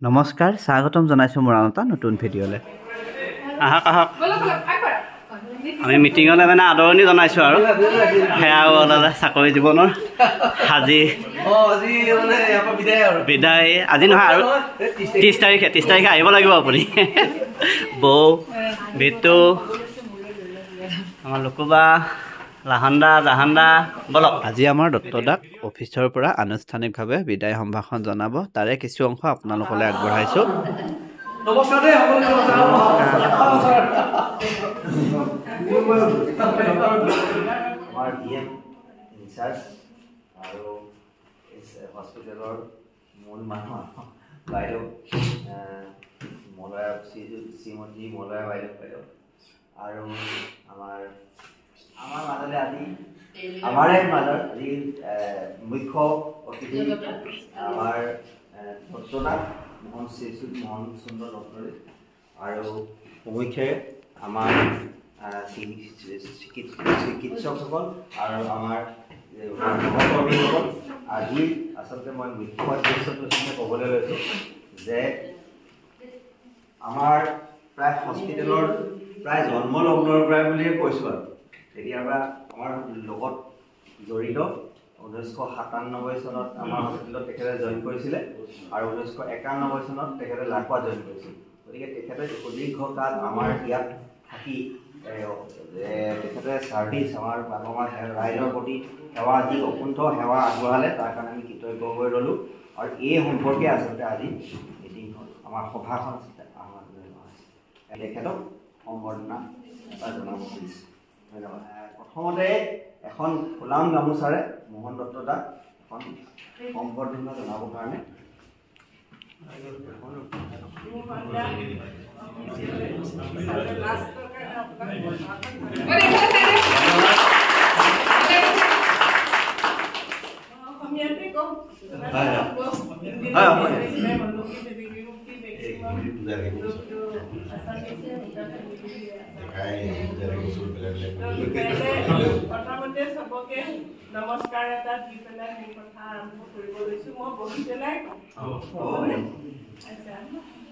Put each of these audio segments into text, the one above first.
নমস্কাৰ স্বাগতম জনাইছোঁ মোৰ আন এটা নতুন ভিডিঅ'লৈ আহক আহক আমি মিটিঙলৈ মানে আদৰণি জনাইছোঁ আৰু সেয়া ওলালে চাকৰি জীৱনৰ আজি বিদায় আজি নহয় আৰু 30 তাৰিখে আহিব লাগিব আপুনি বৌ বিটু আমাৰ লুকুবা লাহান্দা জাহান্দা বলক আজি আমাৰ দত্তদাক অফিচৰ পৰা আনুষ্ঠানিকভাৱে বিদায় সম্ভাষণ জনাব তাৰে কিছু অংশ আপোনালোকলৈ আগবঢ়াইছোঁ নমস্কাৰ দে আমাৰ ডিএম ইনচাৰ্জ আৰু হস্পিটেলৰ মূল মানুহ বাইদেউ মলয়া শ্ৰীমতী মলয়া বাইদেউ আৰু আমাৰ মাজতে আজি আমাৰে মাজত আজি মুখ্য অতিথি আমাৰ দত্তদা মোহন সুন্দৰ ডক্টৰে আৰু সমীক্ষাৰে আমাৰ চিকিৎসকসকল আৰু আমাৰ সহকৰ্মীসকল আজি আচলতে মই মুখ্য উদ্দেশ্যটো ক'বলৈ লৈছোঁ যে আমাৰ প্ৰায় হস্পিটেলৰ প্ৰায় জন্মলগ্নৰ পৰাই বুলিয়ে কৈছোঁ আৰু তেতিয়াবা আমাৰ লগত জড়িত 1997 চনত আমাৰ হস্পিটেলত তেখেতে জইন কৰিছিলে আৰু 1991 চনত তেখেতে লাকোৱা জইন কৰিছিল গতিকে তেখেতে দীৰ্ঘকাল আমাৰ ইয়াত থাকি তেখেতে ছাৰ্ভিচ আমাৰ ৰাইজৰ প্ৰতি সেৱা যি অকুণ্ঠ সেৱা আগবঢ়ালে তাৰ কাৰণে আমি কৃতজ্ঞ হৈ ৰ'লোঁ আৰু এই সম্পৰ্কে আচলতে আজি মিটিংখন আমাৰ সভাখন আমাৰ তেখেতক সম্বৰ্ধনা জনাব খুজিছোঁ ধন্যবাদ প্ৰথমতে এখন ফুলাম গামোচাৰে মোহন দত্তদাক এখন সম্বৰ্ধনা জনাবৰ কাৰণে প্ৰথমতে চবকে নমস্কাৰ এটা দি পেলাই মোৰ কথা আৰম্ভ কৰিব লৈছোঁ মই বহি পেলাই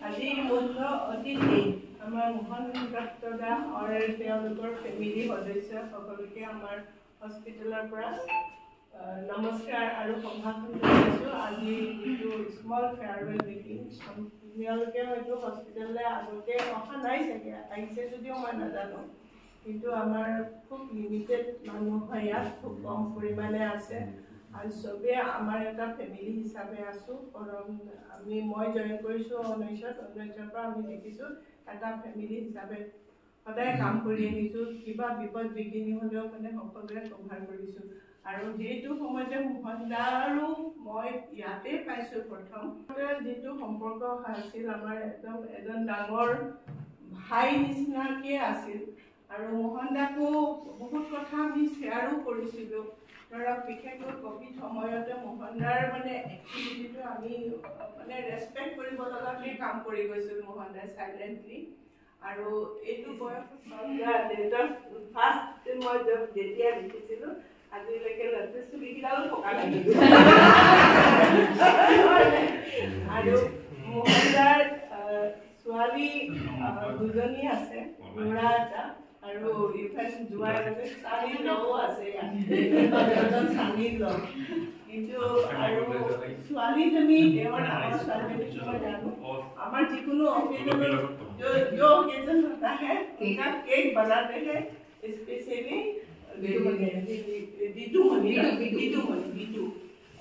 আজি মুখ্য অতিথি আমাৰ মোহন দত্তদা আৰু তেওঁলোকৰ ফেমিলি সদস্য সকলোকে আমাৰ হস্পিটেলৰ পৰা নমস্কাৰ আৰু সম্ভাষণ জনাইছোঁ আজি যিটো স্মল ফেয়াৰৱেল মিটিং তেওঁলোকে হয়তো হস্পিটেললৈ আগতে অহা নাই চাগে আহিছে যদিও মই নাজানো কিন্তু আমাৰ খুব লিমিটেড মানুহ হয় ইয়াত খুব কম পৰিমাণে আছে আৰু চবেই আমাৰ এটা ফেমিলি হিচাপে আছোঁ কাৰণ মই জইন কৰিছোঁ 1919 পৰা আমি দেখিছোঁ এটা ফেমিলি হিচাপে সদায় কাম কৰি আহিছোঁ কিবা বিপদ বিঘিনি হ'লেও মানে সকলোৱে কভাৰ কৰিছোঁ আৰু যিটো সময়তে মোহনদা আৰু মই ইয়াতে পাইছোঁ প্ৰথম যিটো সম্পৰ্ক আছিল আমাৰ একদম এজন ডাঙৰ ভাই নিচিনাকৈ আছিল আৰু মোহনদাকো বহুত কথা আমি শ্বেয়াৰো কৰিছিলোঁ ধৰক বিশেষকৈ ক'ভিড সময়তে মোহনদাৰ মানে এক্টিভিটিটো আমি মানে ৰেচপেক্ট কৰিব লগাকৈ কাম কৰি গৈছিলোঁ মোহনদাই চাইলেণ্টলি আৰু এইটো বয়সত ফাৰ্ষ্ট মই যেতিয়া দেখিছিলোঁ আজিলৈকে চুলিকেইডালো পকা লাগিছিল আৰু মোহনদাৰ ছোৱালী দুজনী আছে ল'ৰা এটা আৰু ইফালে যোৱাৰ চানী লও আছে চানী ল কিন্তু আৰু ছোৱালীজনী তেওঁৰ ডাঙৰ ছোৱালীজনী মই জানো আমাৰ যিকোনো অকেজনত जो ओकेजन होता है उनका केक बनाते हैं स्पेशली दीदू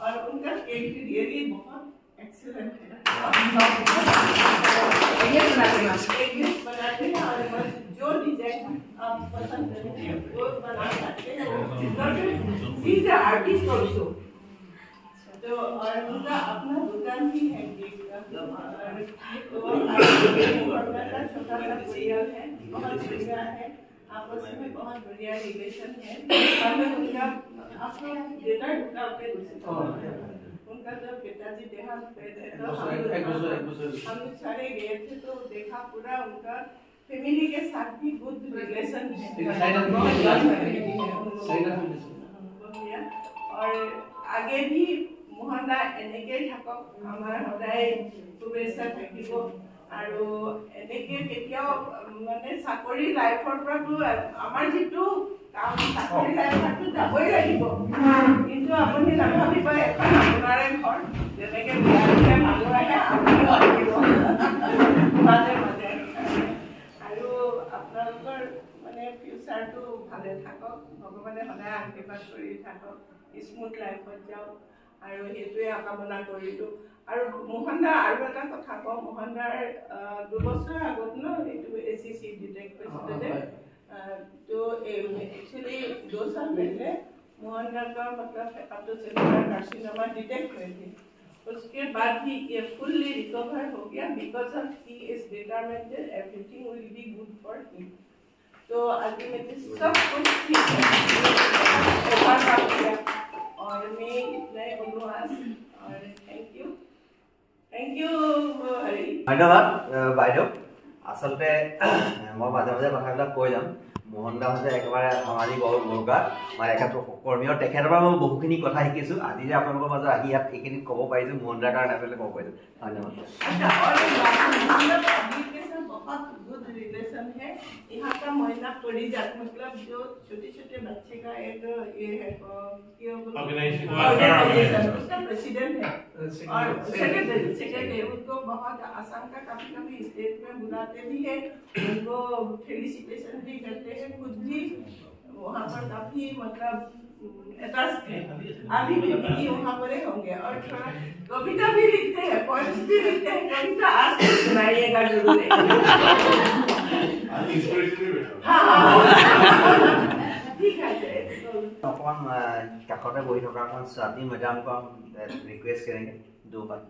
और उनका केक रियली बहुत एक्सीलेंट है बनाते हैं और जो डिजाइन आप पसंद करेंगे वो बना सकते हैं शी इज आर्टिस्ट ऑल्सो तो और उनका अपना दुकान भी है केक का छोटा सा परिवार है बहुत बढ़िया है आपस में बहुत बढ़िया रिलेशन है उनका अपना बेटा उनका जब पिताजी देहांत हुए थे तो हम सारे गए थे तो देखा पूरा उनका फैमिली के साथ भी गुड रिलेशन है और आगे भी মোহনদা এনেকেই থাকক আমাৰ সদায় খুব শুভেচ্ছা থাকিব আৰু এনেকৈ কেতিয়াও মানে চাকৰি লাইফৰ পৰাতো আমাৰ যিটো কাম চাকৰি লাইফতো যাবই লাগিব, কিন্তু আপুনি নাভাবিব এখন আপোনাৰে ঘৰ, যেনেকৈ বিয়া দিলে মানুহ আহে আপুনিও আহিব মাজে মাজে। আৰু আপোনালোকৰ মানে ফিউচাৰটো ভালে থাকক, ভগৱানে সদায় আশীৰ্বাদ কৰি থাকক, স্মুথ লাইফত যাওক আৰু সেইটোৱে কামনা কৰিলোঁ। আৰু মোহন দা আৰু এটা কথা কওঁ, মোহন দাৰ 2 বছৰ আগত এইটো ACC ডিটেক্ট হৈছিলে যে, तो एक्चुअली 2 साल पहले मोहन दा का मतलब हेपेटोसेलुलर कार्सिनोमा डिटेक्ट हुई थी। उसके बाद ही ये फुल्ली रिकवर हो गया because of he is determined everything will be good for him. तो अल्टीमेटली सब कुछ ठीक है और मैं इतना अनुवाद और थैंक यू हरि। धन्यवाद বাইদেউ। आसलते मैं माजे माजे कथाবিলাক কৈ যাম। मोहन दा हसे एकेबारे सामाजिक वर्गा मैं कर्मी और मैं बहुखिनि कथा शिकिछु। आज जे आपलोকৰ মাজত আহি ইয়াত এইখিনি ক'ব পাৰিছো मोहन दार कारण आपले ক'ব পাৰিছো। धन्यवाद। अच्छा और अभी के साथ बहुत गुड रिलेशन है। यहाँ का महीना परिजात मतलब जो छोटे छोटे बच्चे का एक ये है ऑर्गेनाइजेशन उसका प्रेसिडेंट है और सेक्रेटरी उनको बहुत आशंका कभी कभी स्टेट में बुलाते भी है, उनको फेलिसिटेशन भी करते हैं, खुद भी वहाँ पर काफी मतलब अटैच है। अभी भी वहाँ पर होंगे और थोड़ा कविता भी लिखते हैं, पोएम्स भी लिखते हैं। कविता आज तक सुनाइएगा जरूर। ठीक है अपन काखते बही थका स्वाति मैडम को हम रिक्वेस्ट करेंगे 2 बार।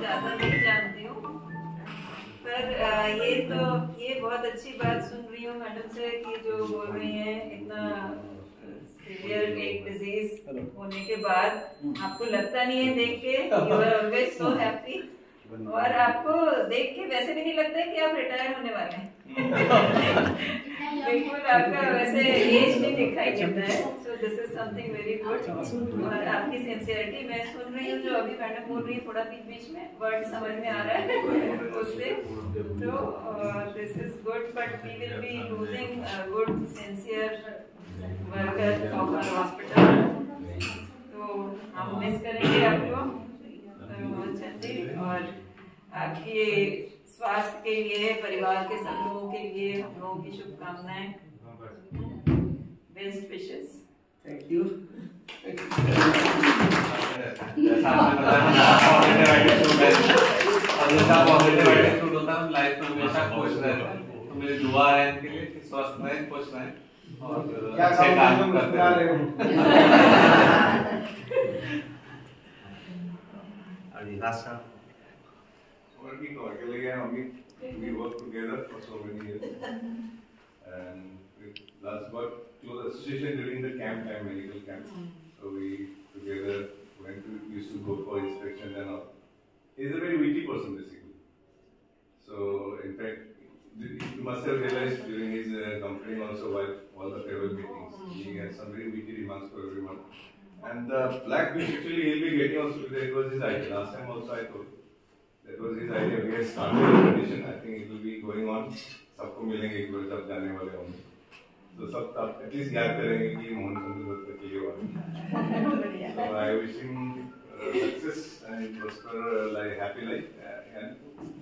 ज्यादा नहीं जानती हूँ, पर ये बहुत अच्छी बात सुन रही हूँ मैडम से कि जो बोल रही हैं इतना सीवियर एक डिजीज होने के बाद आपको लगता नहीं है देख के, you are always so happy और आपको देख के वैसे भी नहीं लगता है कि आप रिटायर होने वाले हैं। बिल्कुल आपका वैसे एज नहीं दिखाई देता है। So this is something very good और आपकी सिंसियरिटी मैं सुन रही हूँ जो अभी मैडम बोल रही है, थोड़ा बीच बीच में वर्ड समझ में आ रहा है उससे, तो this is good but we will be losing good sincere worker of our hospital. तो हम मिस करेंगे आपको मोहन चंद जी और आपके स्वास्थ्य के लिए, परिवार के सब लोगों के लिए हम लोगों की शुभकामनाएं, best wishes. Thank you. Life में हमेशा खुश रहे, तो मेरी दुआ है इनके लिए कि स्वस्थ रहें, खुश रहें और अच्छे काम करते रहें। Working together, we work together for so many years, and that's what close association during the camp time, medical camp. So we together used to go for inspections and all. He's a very witty person basically. So in fact, you must have realized during his company also while all the travel meetings, he had some very witty remarks for everyone. And the black beach actually he'll be getting also because it was his idea. Last time also I told. That was his idea. We had started the tradition. I think it will be going on. सबको मिलेंगे एक बार जब जाने वाले होंगे, तो सब at least याद करेंगे कि मोहन चंद दत्त के लिए वाले. So I wish him success and prosper like happy life. And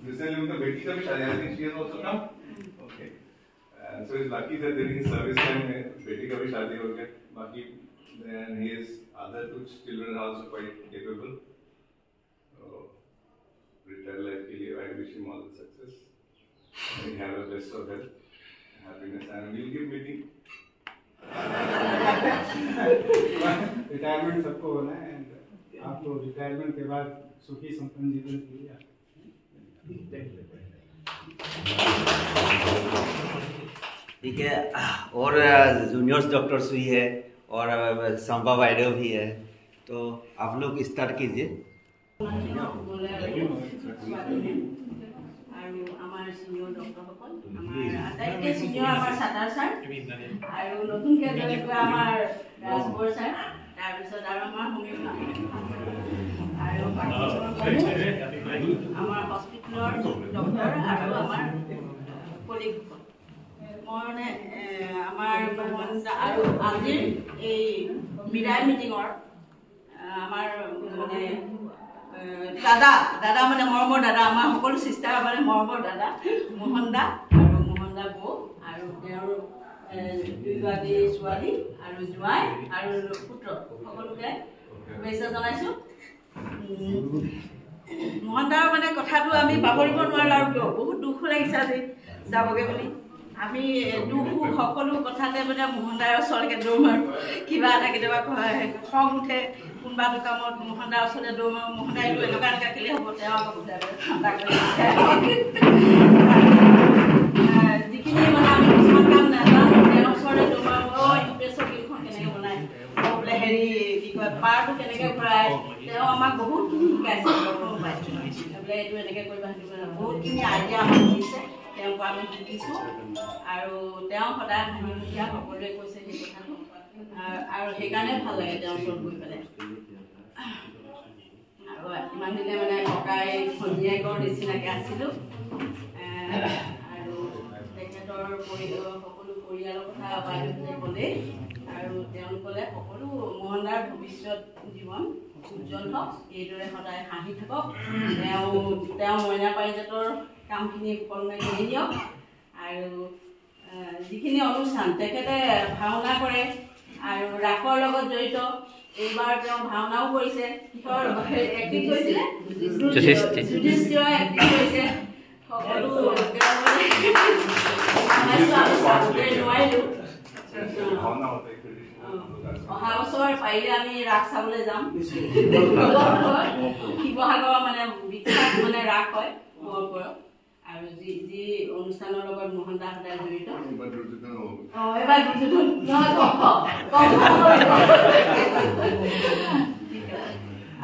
recently उनका बेटी का भी शादी, I think she has also come. Okay. And so he's lucky that during his service time बेटी का भी शादी हो गया. बाकी then his other 2 children are also quite capable. Retired life के लिए I wish him all the success. We have the best of health, happiness, and we'll give meeting. Retirement सबको होना है एंड आपको रिटायरमेंट के बाद सुखी संपन्न जीवन के लिए ठीक है। और जूनियर्स डॉक्टर्स भी है और संपा वाइडो भी है, तो आप लोग स्टार्ट कीजिए। আৰু আমাৰ সিনিয়ৰ ডক্টৰসকল, আমাৰ আটাইতকৈ সিনিয়ৰ আমাৰ ছাতাৰ ছাৰ, আৰু নতুনকৈ জইন কৰা আমাৰ ৰাজবৰ ছাৰ, তাৰপিছত আৰু আমাৰ হোমিওপেথি আৰু আমাৰ হস্পিটেলৰ ডক্টৰ আৰু আমাৰ কলিগসকল। মই মানে আমাৰ আৰু আজিৰ এই বিদায় মিটিঙৰ আমাৰ মানে দাদা মানে মৰমৰ দাদা, আমাৰ সকলো চিষ্টাৰ মানে মৰমৰ দাদা মোহন দা আৰু মোহন দা বৌ আৰু তেওঁৰ দুগৰাকী ছোৱালী আৰু জোঁৱাই আৰু পুত্ৰ সকলোকে শুভেচ্ছা জনাইছোঁ। মোহন দাৰ মানে কথাটো আমি পাহৰিব নোৱাৰোঁ আৰু বহুত দুখ লাগিছে আজি যাবগৈ বুলি। আমি দুখ সকলো কথাতে মানে মোহন দাৰ ওচৰলৈকে দৌৰ মাৰোঁ, কিবা এটা কেতিয়াবা খং উঠে কোনোবা কামত মোহন দাৰ ওচৰতে দৌৰ মাৰোঁ, মোহন দাই এনেকুৱা কেলে হ'ব, তেওঁ ঠাণ্ডা কৰি যিখিনি মানে আমি কিছুমান কাম নাজানো তেওঁৰ ওচৰতে দৌৰ মাৰোঁ, এইটো প্ৰেছৰ বিলখন কেনেকৈ বনায়, বোলে হেৰি কি কয় পাৰটো কেনেকৈ ঘূৰাই, তেওঁ আমাক বহুতখিনি শিকাইছে বোলে এইটো এনেকৈ কৰিবা সেইটো কৰিবা, বহুতখিনি আইডিয়া আমাক দিছে, তেওঁক আমি শিকিছোঁ। আৰু তেওঁ সদায় হাঁহিমুখীয়া, সকলোৱে কৈছে সেই কথাটো, আৰু সেইকাৰণে ভাল লাগে তেওঁৰ ওচৰত গৈ পেলাই। আৰু ইমান দিনে মানে ককাই ভনীয়েকৰ নিচিনাকৈ আছিলোঁ, আৰু তেখেতৰ সকলো পৰিয়ালৰ কথা বাইদেউহঁতে ক'লেই, আৰু তেওঁলোকলে সকলো মোহন দাৰ ভৱিষ্যত জীৱন উজ্জ্বল হওক, এইদৰে সদায় হাঁহি থাকক, তেওঁ মইনা পাৰিজাতৰ কামখিনি সুকলমে কৰি দিয়ক। আৰু যিখিনি অনুষ্ঠান তেখেতে ভাওনা কৰে আৰু ৰাসৰ লগত জড়িত, এইবাৰ তেওঁ ভাওনাও কৰিছে, কিহৰ এক্টিং কৰিছিলে, যুধিষ্ঠিৰৰ এক্টিং কৰিছে, সকলো নোৱাৰিলোঁ। অহা বছৰ পাৰিলে আমি ৰাস চাবলৈ যাম। শিৱসাগৰ মানে বিখ্যাত মানে ৰাস হয় ওপৰত, আৰু যি অনুষ্ঠানৰ লগত মোহন দা সদায় জড়িত। এবাৰ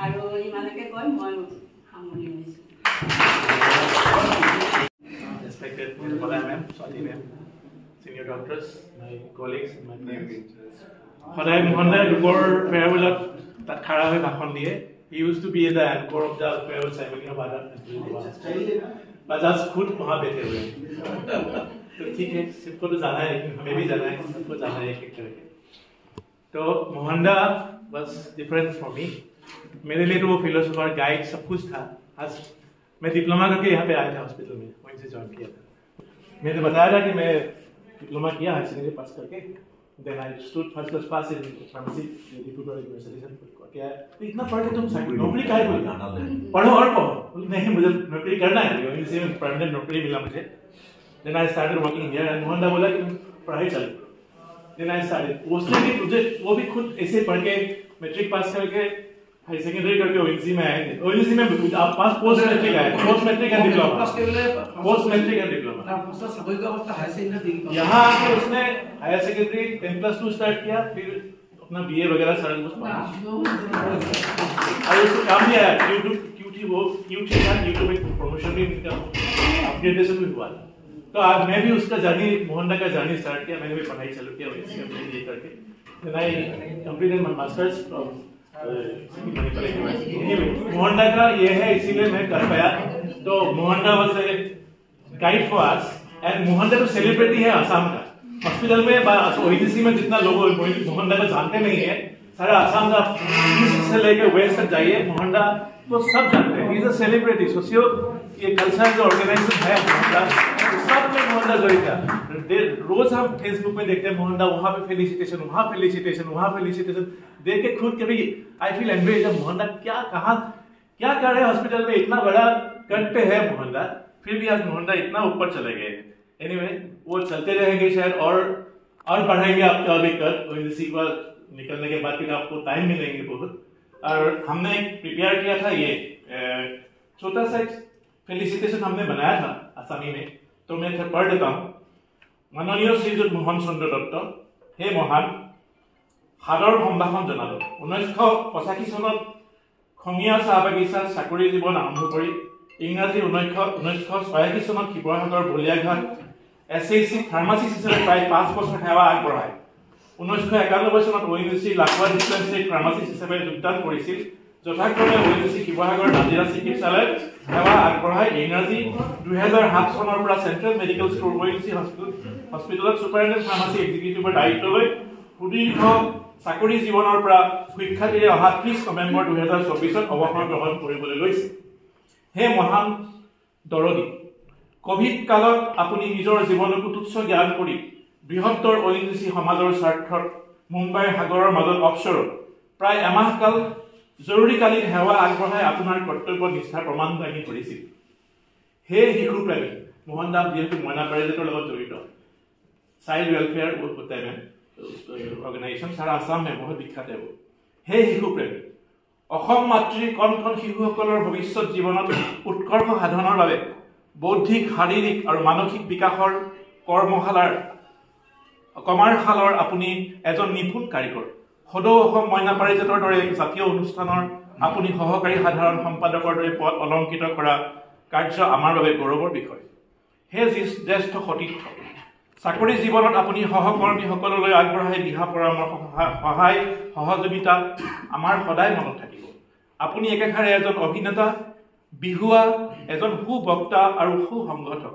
আৰু ইমানকে কৈ মই সামৰণি মাৰিছোঁ। Senior doctors, my colleagues, my friends. সদায় মোহন দাই লোকৰ ফেয়াৰৱেলত তাত খাৰা হৈ ভাষণ দিয়ে। He used to be the anchor of the farewell ceremony of Adat. Bajaj खुद वहाँ बैठे हुए हैं, तो ठीक है, सबको तो जाना है, हमें भी जाना है, सबको जाना है एक एक करके। तो मोहनदा was different for me. मेरे लिए तो वो फिलोसोफर गाइड सब कुछ था। आज मैं डिप्लोमा करके यहाँ पे आया था हॉस्पिटल में, वहीं से ज्वाइन किया था। मैंने बताया था कि मैं डिप्लोमा किया हायर सेकेंडरी पास करके, then I studied first class pass in pharmacy Dibrugarh university से। क्या इतना पढ़ के तुम नौकरी काहे बोल पढ़ो और पढ़ो, नहीं मुझे नौकरी करना है, इसी में परमानेंट नौकरी मिला मुझे। Then I started working here and Mohan da बोला कि पढ़ाई चालू। देन आई स्टार्टेड उसने भी मुझे वो भी खुद ऐसे पढ़ के मैट्रिक पास करके हाई सेकेंडरी करके ओएनसी में आए थे। ओएनसी में आप पास पोस्ट मैट्रिक आए, post matric and diploma, post matric and diploma. यहाँ आके उसने हायर सेकेंडरी 10+2 स्टार्ट किया, फिर अपना बीए वगैरह सारा कुछ पढ़ा और उसको काम भी आया। क्यूटी था, यूट्यूब में प्रमोशन भी इनका अपग्रेडेशन भी हुआ। तो आज मैं भी उसका जर्नी, मोहन दा का जर्नी स्टार्ट किया, मैंने भी पढ़ाई चालू किया वैसे ये करके। Then I completed my masters from Mohan da का ये है, इसीलिए मैं कर पाया। तो मोहन दा was a guide for us, and Mohan दा तो सेलिब्रिटी है असम का। हॉस्पिटल में ओएनजीसी में जितना लोग मोहन दा को जानते नहीं है, सारा असम का ईस्ट से लेकर वेस्ट तक जाइए, मोहन दा को सब जानते हैं। He is a celebrity. सोचियो ये कल्चर जो ऑर्गेनाइजेशन है मोहन दा, सब में मोहन दा जड़ित है। रोज हम फेसबुक में देखते हैं मोहन दा वहां पे फेलिसिटेशन, वहां फेलिसिटेशन, वहां फेलिसिटेशन, देख के खुद कभी आई फील एनरेज। मोहन दा क्या कर रहे हैं हॉस्पिटल में, इतना बड़ा कट पे है मोहन दा, फिर भी आज मोहन दा इतना ऊपर चले गए। एनीवे वो चलते रहेंगे शायद, और पढ़ाएंगे आपका अभी कर ओएनजीसी का निकलने के बाद, फिर आपको टाइम मिलेंगे बहुत। और हमने प्रिपेयर किया था ये छोटा सा फेलिसिटेशन हमने बनाया था आसामी में, तो मैं पढ़ देता हूँ। माननीय श्रीजुत मोहन चंद्र दत्त, हे महान, সাদৰ সম্ভাষণ জনালো। 1985 চনত খঙিয়া চাহ বাগিচাত চাকৰি জীৱন আৰম্ভ কৰি ইংৰাজী 1986 চনত শিৱসাগৰ বলিয়াঘাট SAC ফাৰ্মাচিষ্ট হিচাপে প্ৰায় 5 বছৰ সেৱা আগবঢ়ায় 1991 চনত ONGC লাকোৱা ডিস্পেন্সাৰীত ফাৰ্মাচিষ্ট হিচাপে যোগদান কৰিছিল যথাক্ৰমে ONGC শিৱসাগৰ নাজিৰা চিকিৎসালয়ত সেৱা আগবঢ়ায় ইংৰাজী 2007 চনৰ পৰা চেণ্ট্ৰেল মেডিকেল ষ্ট'ৰ ONGC হস্পিটেলত ছুপাৰিণ্টেণ্ডেণ্ট ফাৰ্মাচী এক্সিকিউটিভৰ দায়িত্ব লৈ সুদীৰ্ঘ চাকৰি জীৱনৰ পৰা সুখ্যাতিৰে অহা 30 নৱেম্বৰ 2024 অৱসৰ গ্ৰহণ কৰিবলৈ লৈছে হে মহান দৰদী কোভিড কালত আপুনি নিজৰ জীৱনক তুচ্ছ জ্ঞান কৰি বৃহত্তৰ ONGC সমাজৰ স্বাৰ্থত মুম্বাইৰ সাগৰৰ মাজত অৱসৰত প্ৰায় এমাহকাল জৰুৰীকালীন সেৱা আগবঢ়াই আপোনাৰ কৰ্তব্য নিষ্ঠাৰ প্ৰমাণ দাঙি ধৰিছিল হে শিশু প্ৰেমী মোহনদাস যিহেতু মইনা পাৰিজাতৰ লগত জড়িত চাইল্ড ৱেলফেয়াৰ অৰ্গেনাইজেশ্যন সাৰা আসামে বহুত বিখ্যাত হে শিশু প্ৰেমী অসম মাতৃৰ কণ কণ শিশুসকলৰ ভৱিষ্যত জীৱনত উৎকৰ্ষ সাধনৰ বাবে বৌদ্ধিক শাৰীৰিক আৰু মানসিক বিকাশৰ কমাৰশালৰ আপুনি এজন নিপুণ কাৰিকৰ সদৌ অসম মইনা পাৰিজাতৰ দৰে জাতীয় অনুষ্ঠানৰ আপুনি সহকাৰী সাধাৰণ সম্পাদকৰ দৰে পদ অলংকৃত কৰা কাৰ্য আমাৰ বাবে গৌৰৱৰ বিষয় হে জ্যেষ্ঠ সতীৰ্থ চাকৰি জীৱনত আপুনি সহকৰ্মীসকললৈ আগবঢ়াই দিহা পৰামৰ্শ সহায় সহযোগিতা আমাৰ সদায় মনত থাকিব আপুনি একেখাৰে এজন অভিনেতা বিহুৱা এজন সুবক্তা আৰু সুসংগঠক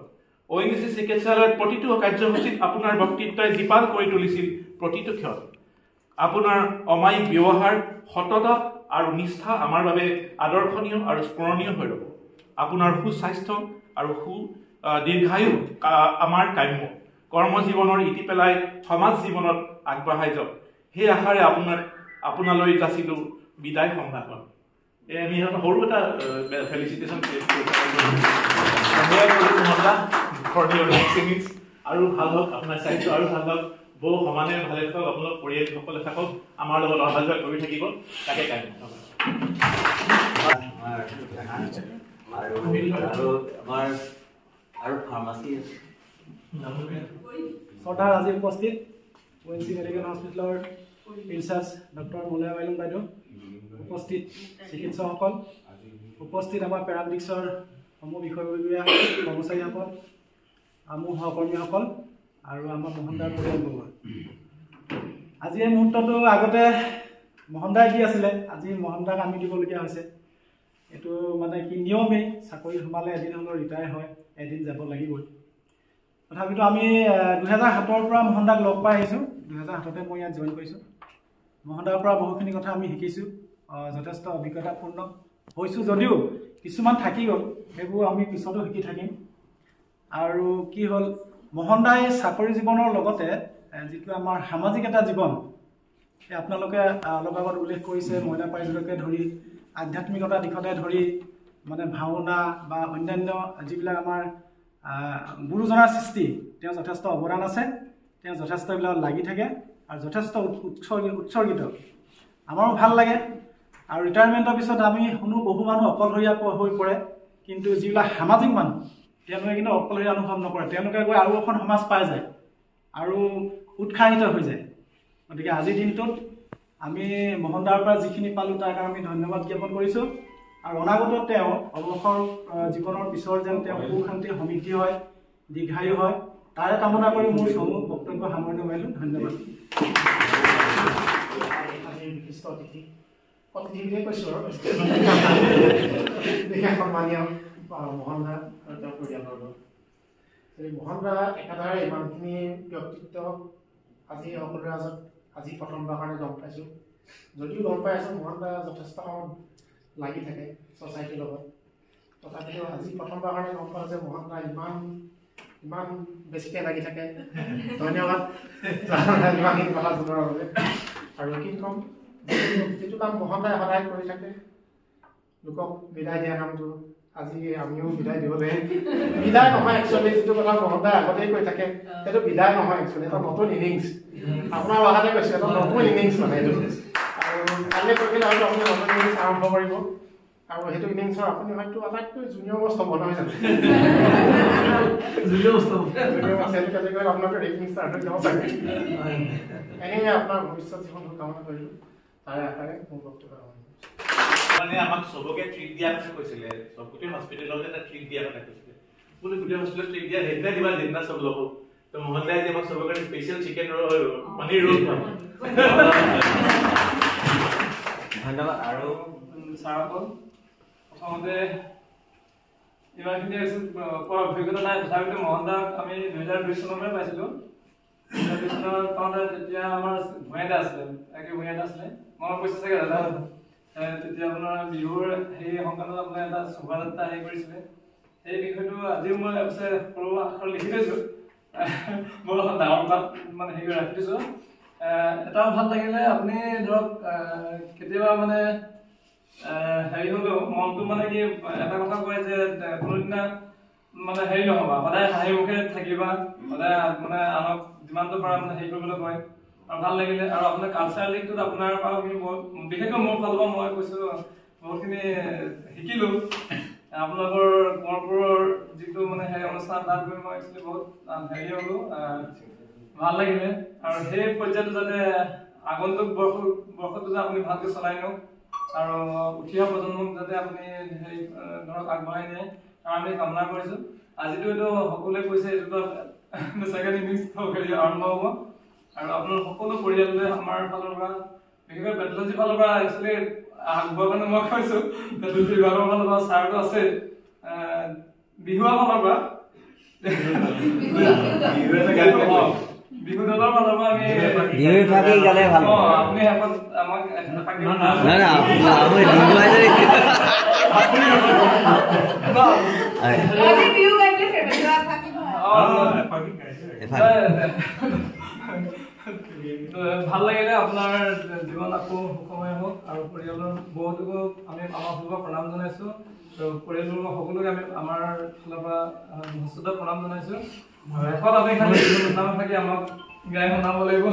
ONGC চিকিৎসালয়ত প্ৰতিটো কাৰ্যসূচীত আপোনাৰ বক্তৃত্বই জীপাল কৰি তুলিছিল প্ৰতিটো ক্ষণ আপোনাৰ অমায়িক ব্যৱহাৰ সততা আৰু নিষ্ঠা আমাৰ বাবে আদৰ্শনীয় আৰু স্মৰণীয় হৈ ৰ'ব আপোনাৰ সুস্বাস্থ্য আৰু দীৰ্ঘায়ু আমাৰ কাম্য কৰ্মজীৱনৰ ইতি পেলাই সমাজ জীৱনত আগবঢ়াই যাওক সেই আশাৰে আপোনালৈ যাচিলোঁ বিদায় সম্ভাষণ আমি সৰু এটা ফেলিচিটেশ্যন আৰু ভাল হওক আপোনাৰ স্বাস্থ্য আৰু ভাল হওক বহু সমানে ভালে থাকক আপোনালোক পৰিয়ালসকলে থাকক আমাৰ লগত অহা যোৱা কৰি থাকিব তাকে কাম আৰু ফাৰ্মাচী শ্ৰদ্ধাৰ আজি উপস্থিত ONGC মেডিকেল হস্পিটেলৰ ইনচাৰ্জ ডক্টৰ মলয়া বাইলুং বাইদেউ উপস্থিত চিকিৎসকসকল উপস্থিত আমাৰ পেৰামেডিক্সৰ সমূহ বিষয়ববীয়া কৰ্মচাৰীসকল মোৰ সহকৰ্মীসকল আৰু আমাৰ মোহনদাৰ পৰিয়ালবৰ্গ আজি এই মুহূৰ্তটো আগতে মোহনদাই কি আছিলে আজি মোহনদাক আমি দিবলগীয়া হৈছে এইটো মানে কি নিয়মেই চাকৰি সোমালে এদিন হ'লেও ৰিটায়াৰ হয় এদিন যাব লাগিবই তথাপিতো আমি 2007 পৰা মোহনদাক লগ পাই আহিছোঁ 2007তে মই ইয়াত জইন কৰিছোঁ মোহনদাৰ পৰা বহুখিনি কথা আমি শিকিছোঁ যথেষ্ট অভিজ্ঞতাপূৰ্ণ হৈছোঁ যদিও কিছুমান থাকি গ'ল সেইবোৰ আমি পিছতো শিকি থাকিম আৰু কি হ'ল মোহনদাই চাকৰি জীৱনৰ লগতে যিটো আমাৰ সামাজিক এটা জীৱন আপোনালোকে অলপ আগত উল্লেখ কৰিছে মইনা পাৰিজাতকে ধৰি আধ্যাত্মিকতা দিশতে ধৰি মানে ভাওনা বা অন্যান্য যিবিলাক আমাৰ গুৰুজনাৰ সৃষ্টি তেওঁ যথেষ্ট অৱদান আছে তেওঁ যথেষ্ট এইবিলাক লাগি থাকে আৰু যথেষ্ট উৎসৰ্গিত আমাৰো ভাল লাগে আৰু ৰিটায়াৰমেণ্টৰ পিছত আমি শুনো বহু মানুহ অকলশৰীয়া হৈ পৰে কিন্তু যিবিলাক সামাজিক মানুহ তেওঁলোকে কিন্তু অকলশৰীয়া অনুভৱ নকৰে তেওঁলোকে গৈ আৰু এখন সমাজ পাই যায় আৰু উৎসাহিত হৈ যায় গতিকে আজিৰ দিনটোত আমি মোহনদাৰ পৰা যিখিনি পালোঁ তাৰ কাৰণে আমি ধন্যবাদ জ্ঞাপন কৰিছোঁ আৰু অনাগত তেওঁ অৱসৰ জীৱনৰ পিছৰ যেন তেওঁ সুখ শান্তি সমৃদ্ধি হয় দীৰ্ঘায়ু হয় তাৰে কামনা কৰি মোৰ সমূহ বক্তব্য সামৰণি মাৰিলোঁ ধন্যবাদ বিশিষ্ট অতিথি অতিথিকে কৈছোঁ আৰু বিশেষ সন্মানীয় মোহনদা আৰু তেওঁৰ পৰিয়ালবৰ্গ এই মোহনদা একেধাৰে ইমানখিনি ব্যক্তিত্ব আজি সকলোৰে মাজত আজি প্ৰথমবাৰ কাৰণে গম পাইছোঁ যদিও গম পাই আছোঁ মোহনদা যথেষ্ট লাগি থাকে ছ'চাইটিৰ লগত তথাপিও আজি প্ৰথমবাৰ কাৰণে গম পাওঁ যে মোহনদা ইমান বেছিকৈ লাগি থাকে ধন্যবাদ ইমানখিনি কথা জনোৱাৰ বাবে আৰু কি ক'ম যিটো কাম মোহনদাই সদায় কৰি থাকে লোকক বিদায় দিয়া কামটো আজি আমিও বিদায় দিব লাগে বিদায় নহয় একচুৱেলি যিটো কথা মোহনদাই আগতেই কৈ থাকে সেইটো বিদায় নহয় একচুৱেলি এটা নতুন ইনিংছ আপোনাৰ ভাষাতে কৈছে এটা নতুন ইনিংছ মানে এইটো আৰু কাইলৈ কৰিলে হয়তো আপুনি নতুন ইনিংছ আৰম্ভ কৰিব আৰু সেইটো ইনিংছৰ আপুনি হয়তো আটাইতকৈ জুনিয়ৰ মষ্ট হ'ব নহয় জানো জুনিয়ৰ মষ্ট সেইটো কেনেকৈ আপোনালোকৰ ৰেটিং ষ্টাৰ্ট হৈ যাব চাগে এনেকৈ আপোনাৰ ভৱিষ্যত জীৱনটো কামনা কৰিলোঁ তাৰে আশাৰে মোৰ বক্তব্য মানে আমাক সবকে ট্ৰিট দিয়া কথা কৈছিলে সবকে হস্পিটেলত এটা ট্ৰিট দিয়া কথা কৈছিলে বোলে গোটেই হস্পিটেলত ট্ৰিট দিয়া সেইদিনা দিবা যেদিনা সব লোক তো মোহনদাই যে আমাক সবকে special chicken roll paneer roll ধন্যবাদ আৰু ছাৰসকল প্ৰথমতে ইমানখিনি পোৱা অভিজ্ঞতা নাই তথাপিতো মোহনদাক আমি 2002 চনতে পাইছিলোঁ 2002 চনত পাওঁতে তেতিয়া আমাৰ ভূঞাদা আছিলে ভূঞাদা আছিলে মনত পৰিছে চাগে দাদা তেতিয়া আপোনাৰ বিহুৰ সেই সংক্ৰান্তত আপোনাৰ এটা শোভাযাত্ৰা হেৰি কৰিছিলে সেই বিষয়টো আজিও মই অৱশ্যে সৰু আখৰ লিখি থৈছোঁ মই ডাঙৰ তাত মানে হেৰি ৰাখি দিছোঁ এটাও ভাল লাগিলে আপুনি ধৰক কেতিয়াবা মানে হেৰি হ'লেও মনটো মানে কি এটা কথা কয় যে কোনোদিনা মানে হেৰি নহ'বা সদায় হাঁহি মুখে থাকিবা সদায় মানে আনক যিমানটো পাৰা মানে হেৰি কৰিবলৈ কয় আৰু ভাল লাগিলে আৰু আপোনাৰ কালচাৰেল দিশটোত আপোনাৰ পৰা বিশেষকৈ মোৰ ফালৰ পৰা মই কৈছোঁ বহুতখিনি শিকিলোঁ আপোনালোকৰ কোঁৱৰপুৰৰ যিটো মানে সেই অনুষ্ঠান তাত গৈ মই একচুৱেলি বহুত হেৰি হ'লোঁ ভাল লাগিলে আৰু সেই পৰ্যায়টো যাতে আগন্তুক বৰ্ষটো যে আপুনি ভালকৈ চলাই নিয়ক আৰু উঠি অহা প্ৰজন্মক যাতে আপুনি হেৰি ধৰক আগবঢ়াই নিয়ে আৰু আমি কামনা কৰিছোঁ আজিতো এইটো সকলোৱে কৈছে এইটোতো ছেকেণ্ড ইনিংছ আৰম্ভ হ'ব আৰু আপোনাৰ সকলো পৰিয়াললৈ আমাৰ ফালৰ পৰা বিশেষকৈ পেথলজিৰ ফালৰ পৰা একচুৱেলি আগবঢ়োৱাৰ কাৰণে মই কৈছোঁ পেথলজি বিভাগৰ ফালৰ পৰা ছাৰটো আছে বিহুৱা ফালৰ পৰা বিহু দলৰ ফালৰ পৰা আমি আপুনি শেষত আমাক ভাল লাগিলে আপোনাৰ জীৱন আকৌ সুখময় হওক আৰু পৰিয়ালৰ বহুতকো আমি আমাৰ ফালৰ পৰা প্ৰণাম জনাইছোঁ আৰু পৰিয়ালৰ সকলোকে আমি আমাৰ ফালৰ পৰা হস্পিটেলত প্ৰণাম জনাইছোঁ শেষত আমি খালি নাম থাকি আমাক গাই শুনাব লাগিব